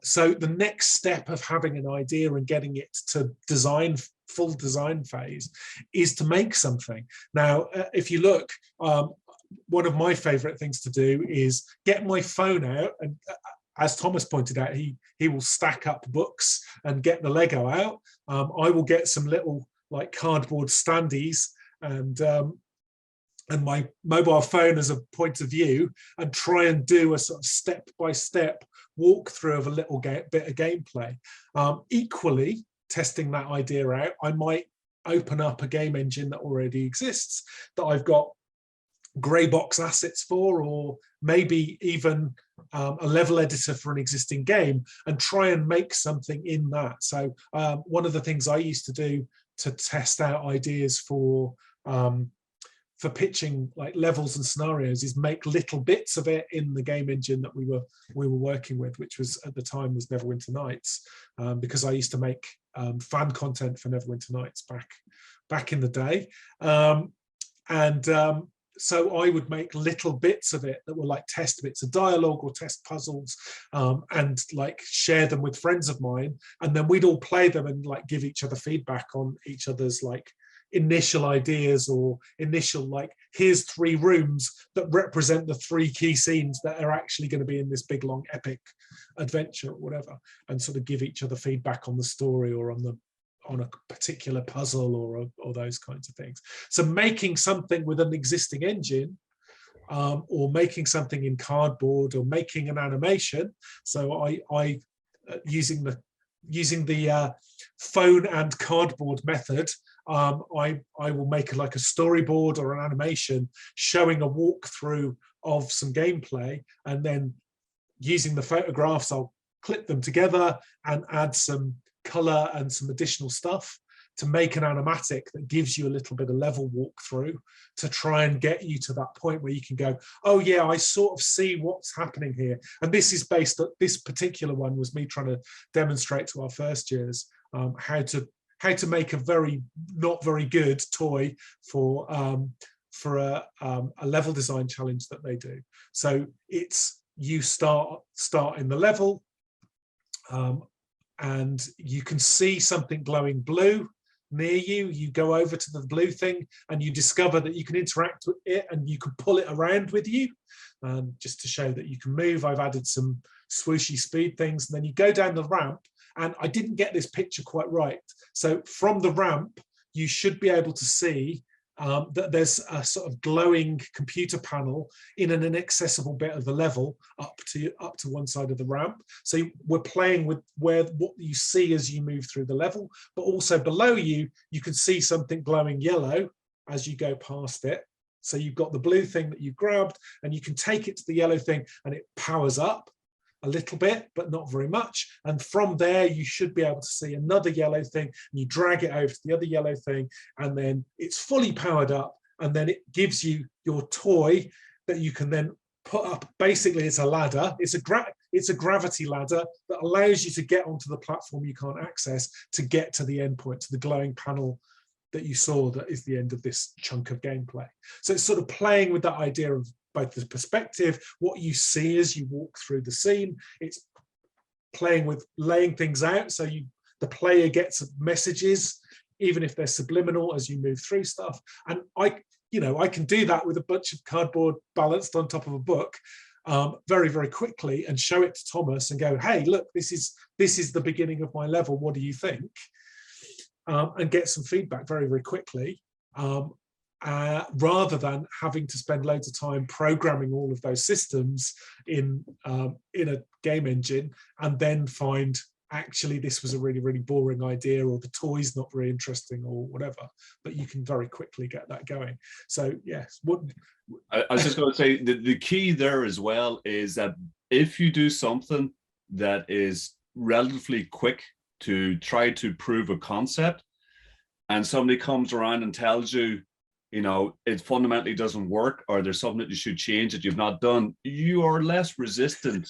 A: So the next step of having an idea and getting it to design, full design phase, is to make something. Now, if you look, one of my favorite things to do is get my phone out, and as Thomas pointed out, he will stack up books and get the Lego out. I will get some little, like, cardboard standees and my mobile phone as a point of view, and try and do a sort of step-by-step walkthrough of a little bit of gameplay. Equally, testing that idea out, I might open up a game engine that already exists, that I've got grey box assets for, or maybe even a level editor for an existing game, and try and make something in that. So one of the things I used to do to test out ideas for pitching, like, levels and scenarios, is make little bits of it in the game engine that we were working with, which was, at the time, was Neverwinter Nights, because I used to make fan content for Neverwinter Nights back in the day. So I would make little bits of it that were like test bits of dialogue or test puzzles, and, like, share them with friends of mine, and then we'd all play them and, like, give each other feedback on each other's, like, initial ideas, or initial, like, here's 3 rooms that represent the 3 key scenes that are actually going to be in this big long epic adventure, or whatever, and sort of give each other feedback on the story, or on a particular puzzle, or those kinds of things. So making something with an existing engine, or making something in cardboard, or making an animation. So I using the phone and cardboard method, I will make like a storyboard or an animation showing a walkthrough of some gameplay, and then using the photographs, I'll clip them together and add some color and some additional stuff to make an animatic that gives you a little bit of level walkthrough, to try and get you to that point where you can go, oh yeah, I sort of see what's happening here. And this is based on, this particular one was me trying to demonstrate to our first years how to make a not very good toy for a level design challenge that they do. So it's, you start in the level, and you can see something glowing blue near you. You go over to the blue thing and you discover that you can interact with it, and you can pull it around with you, just to show that you can move. I've added some swooshy speed things, and then you go down the ramp. And I didn't get this picture quite right. So from the ramp, you should be able to see that there's a sort of glowing computer panel in an inaccessible bit of the level up to one side of the ramp. So we're playing with what you see as you move through the level, but also below you, you can see something glowing yellow as you go past it. So you've got the blue thing that you grabbed, and you can take it to the yellow thing, and it powers up a little bit, but not very much. And from there, you should be able to see another yellow thing, and you drag it over to the other yellow thing, and then it's fully powered up, and then it gives you your toy that you can then put up. Basically, it's a ladder. It's a gravity ladder that allows you to get onto the platform you can't access to get to the end point, to the glowing panel that you saw that is the end of this chunk of gameplay. So it's sort of playing with that idea of both the perspective, what you see as you walk through the scene. It's playing with laying things out, so the player gets messages, even if they're subliminal, as you move through stuff. And I can do that with a bunch of cardboard balanced on top of a book very, very quickly, and show it to Thomas and go, hey, look, this is the beginning of my level. What do you think? And get some feedback very, very quickly. Rather than having to spend loads of time programming all of those systems in a game engine, and then find actually this was a really, really boring idea, or the toy's not very interesting, or whatever. But you can very quickly get that going. So yes,
B: I was just going to say the key there as well is that if you do something that is relatively quick to try to prove a concept, and somebody comes around and tells you, it fundamentally doesn't work, or there's something that you should change that you've not done, you are less resistant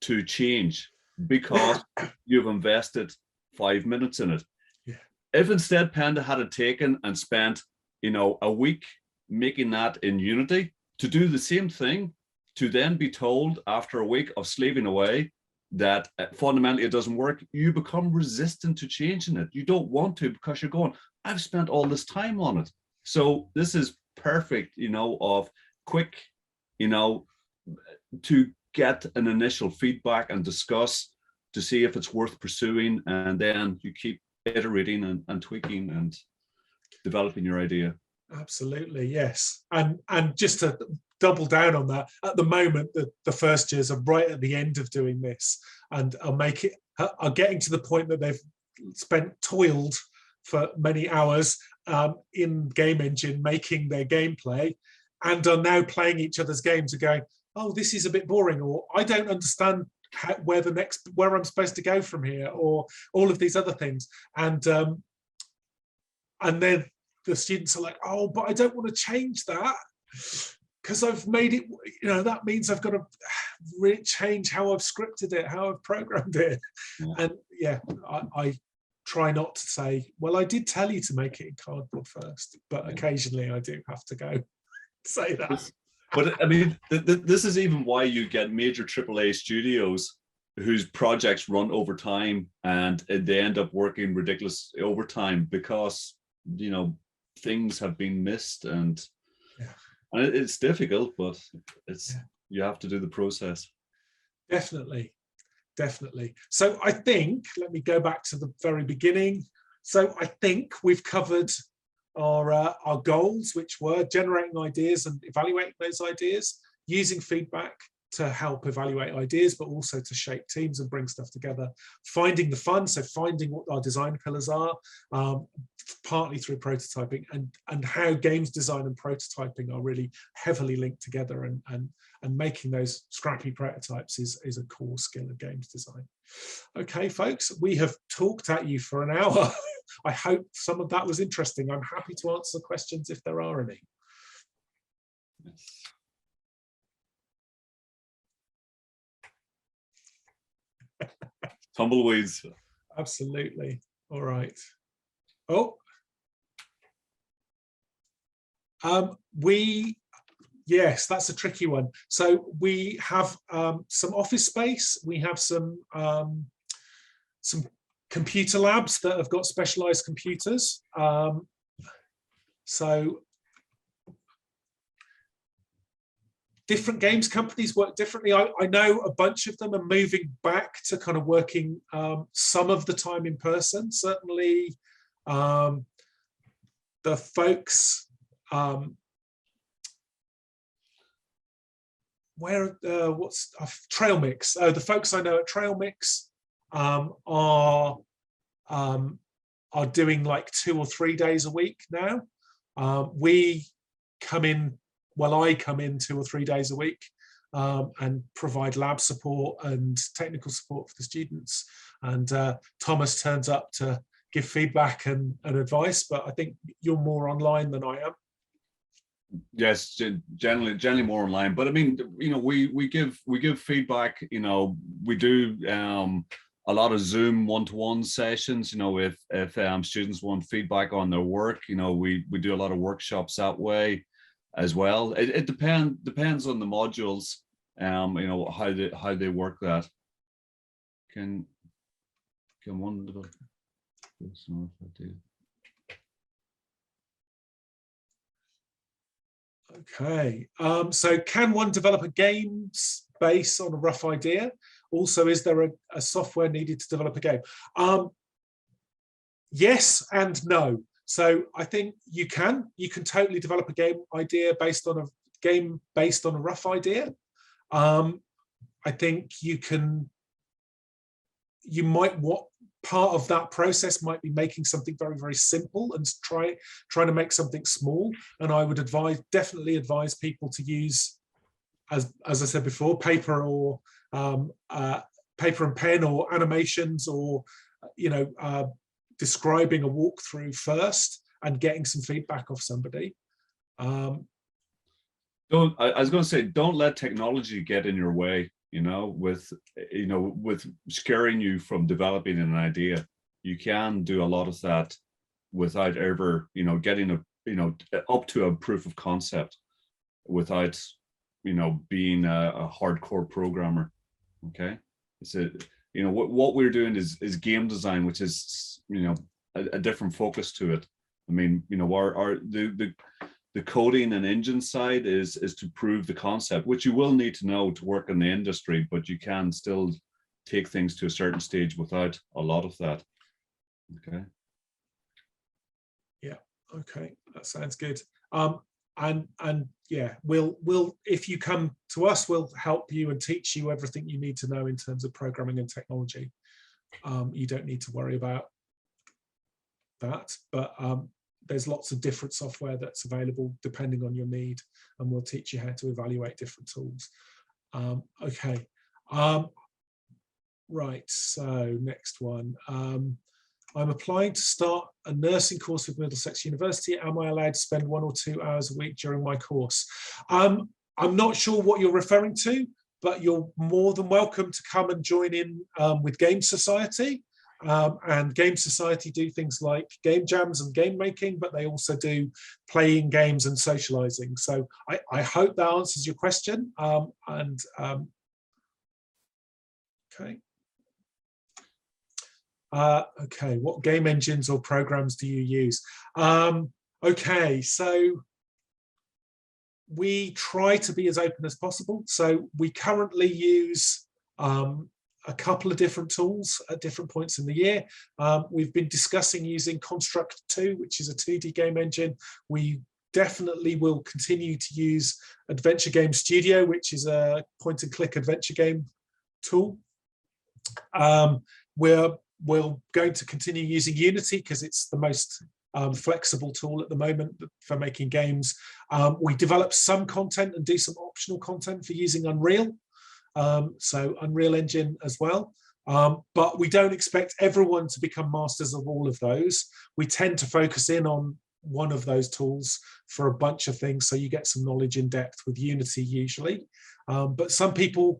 B: to change because you've invested 5 minutes in it.
A: Yeah.
B: If instead Panda had it taken and spent, a week making that in Unity to do the same thing, to then be told after a week of slaving away that fundamentally it doesn't work, you become resistant to changing it. You don't want to because you're going, I've spent all this time on it. So this is perfect, of quick, to get an initial feedback and discuss to see if it's worth pursuing, and then you keep iterating and tweaking and developing your idea.
A: Absolutely, yes. And just to double down on that, at the moment the first years are right at the end of doing this and are getting to the point that they've toiled for many hours in Game Engine making their gameplay, and are now playing each other's games and going, oh, this is a bit boring, or I don't understand where I'm supposed to go from here, or all of these other things. And then the students are like, oh, but I don't want to change that because I've made it, that means I've got to really change how I've scripted it, how I've programmed it. Yeah. And yeah, I try not to say, well, I did tell you to make it in cardboard first, but occasionally I do have to go say that.
B: But I mean, this is even why you get major AAA studios whose projects run over time and they end up working ridiculous overtime because, things have been missed, and it's difficult, but you have to do the process.
A: Definitely. So I think, let me go back to the very beginning. So I think we've covered our goals, which were generating ideas and evaluating those ideas, using feedback to help evaluate ideas, but also to shape teams and bring stuff together, finding the fun, so finding what our design pillars are, partly through prototyping, and how games design and prototyping are really heavily linked together, and making those scrappy prototypes is a core skill of games design. Okay, folks, we have talked at you for an hour. I hope some of that was interesting. I'm happy to answer questions if there are any.
B: Tumbleweeds.
A: Absolutely. All right. Yes, that's a tricky one. So we have some office space. We have some computer labs that have got specialized computers. So different games companies work differently. I know a bunch of them are moving back to kind of working some of the time in person. Certainly the folks Trail Mix. The folks I know at Trail Mix are doing like 2 or 3 days a week now. I come in 2 or 3 days a week and provide lab support and technical support for the students. And Thomas turns up to give feedback and advice, but I think you're more online than I am.
B: Yes, generally more online. But I mean, we give feedback. We do a lot of Zoom one-to-one sessions. If students want feedback on their work, we do a lot of workshops that way as well. It depends on the modules. How they work that. Can one little.
A: Okay, so can one develop a games base on a rough idea? Also, is there a software needed to develop a game? Yes and no. So I think you can totally develop a game idea based on a rough idea. I think part of that process might be making something very, very simple and trying to make something small. And I would definitely advise people to use, as I said before, paper and pen, or animations, or describing a walkthrough first and getting some feedback off somebody.
B: I was going to say, don't let technology get in your way. with scaring you from developing an idea. You can do a lot of that without ever, getting up to a proof of concept without, being a hardcore programmer. Okay. It's what we're doing is game design, which is, a different focus to it. I mean, the coding and engine side is to prove the concept, which you will need to know to work in the industry, but you can still take things to a certain stage without a lot of that. Okay.
A: Yeah. Okay. That sounds good. And yeah, we'll if you come to us, we'll help you and teach you everything you need to know in terms of programming and technology. You don't need to worry about that, but there's lots of different software that's available depending on your need, and we'll teach you how to evaluate different tools. Okay. Right, so next one. I'm applying to start a nursing course with Middlesex University. Am I allowed to spend 1 or 2 hours a week during my course? I'm not sure what you're referring to, but you're more than welcome to come and join in with Game Society. And Game Society do things like game jams and game making, but they also do playing games and socializing. So I hope that answers your question. Okay. Okay, what game engines or programs do you use? Okay, so we try to be as open as possible. So we currently use a couple of different tools at different points in the year. We've been discussing using Construct 2, which is a 2D game engine. We definitely will continue to use Adventure Game Studio, which is a point-and-click adventure game tool. We're going to continue using Unity because it's the most flexible tool at the moment for making games. We develop some content and do some optional content for using Unreal, so Unreal Engine as well. But we don't expect everyone to become masters of all of those. We tend to focus in on one of those tools for a bunch of things, so you get some knowledge in depth with Unity usually. But some people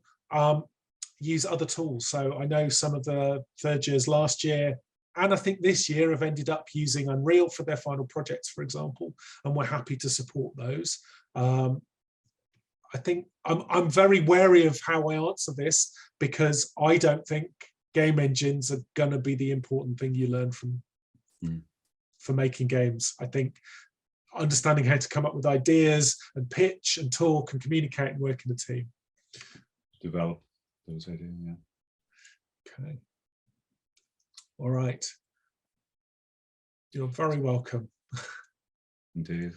A: use other tools. So I know some of the third years last year, and I think this year, have ended up using Unreal for their final projects, for example, and we're happy to support those. I think I'm very wary of how I answer this, because I don't think game engines are going to be the important thing you learn from for making games. I think understanding how to come up with ideas and pitch and talk and communicate and work in a team.
B: Develop those ideas, yeah.
A: Okay. All right. You're very welcome.
B: Indeed.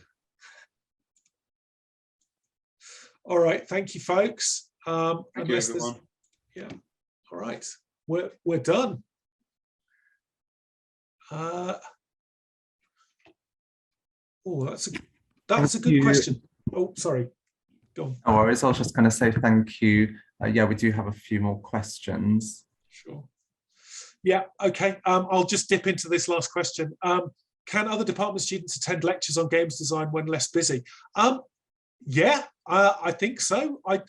A: All right. Thank you, folks.
B: Thank you, everyone.
A: Yeah. All right. We're done. Oh, that's a good question. Oh, sorry. Go on.
C: No worries. I was just going to say thank you. Yeah, we do have a few more questions.
A: Sure. Yeah. Okay. I'll just dip into this last question. Can other department students attend lectures on games design when less busy? Yeah, I think so. I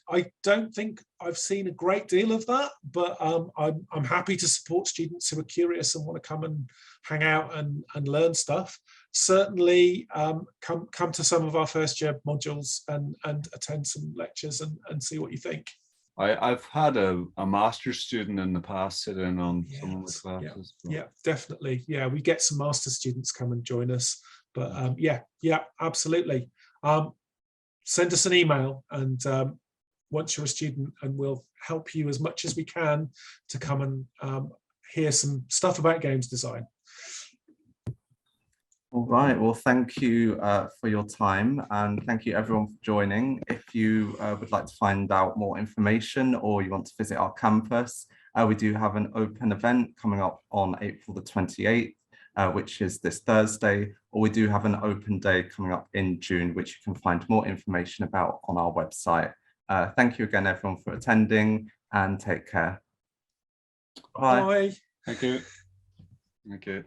A: don't think I've seen a great deal of that, but I'm happy to support students who are curious and want to come and hang out and learn stuff. Certainly come to some of our first year modules and attend some lectures and see what you think.
B: I've had a master's student in the past sit in on some of the classes.
A: Yeah, definitely. Yeah, we get some master's students come and join us. But yeah, absolutely. Send us an email, and once you're a student, and we'll help you as much as we can to come and hear some stuff about games design.
C: All right, well, thank you for your time, and thank you everyone for joining. If you would like to find out more information or you want to visit our campus, we do have an open event coming up on April the 28th. Which is this Thursday, or we do have an open day coming up in June, which you can find more information about on our website. Thank you again, everyone, for attending, and take care. Bye.
A: Bye.
B: Thank you. Thank you.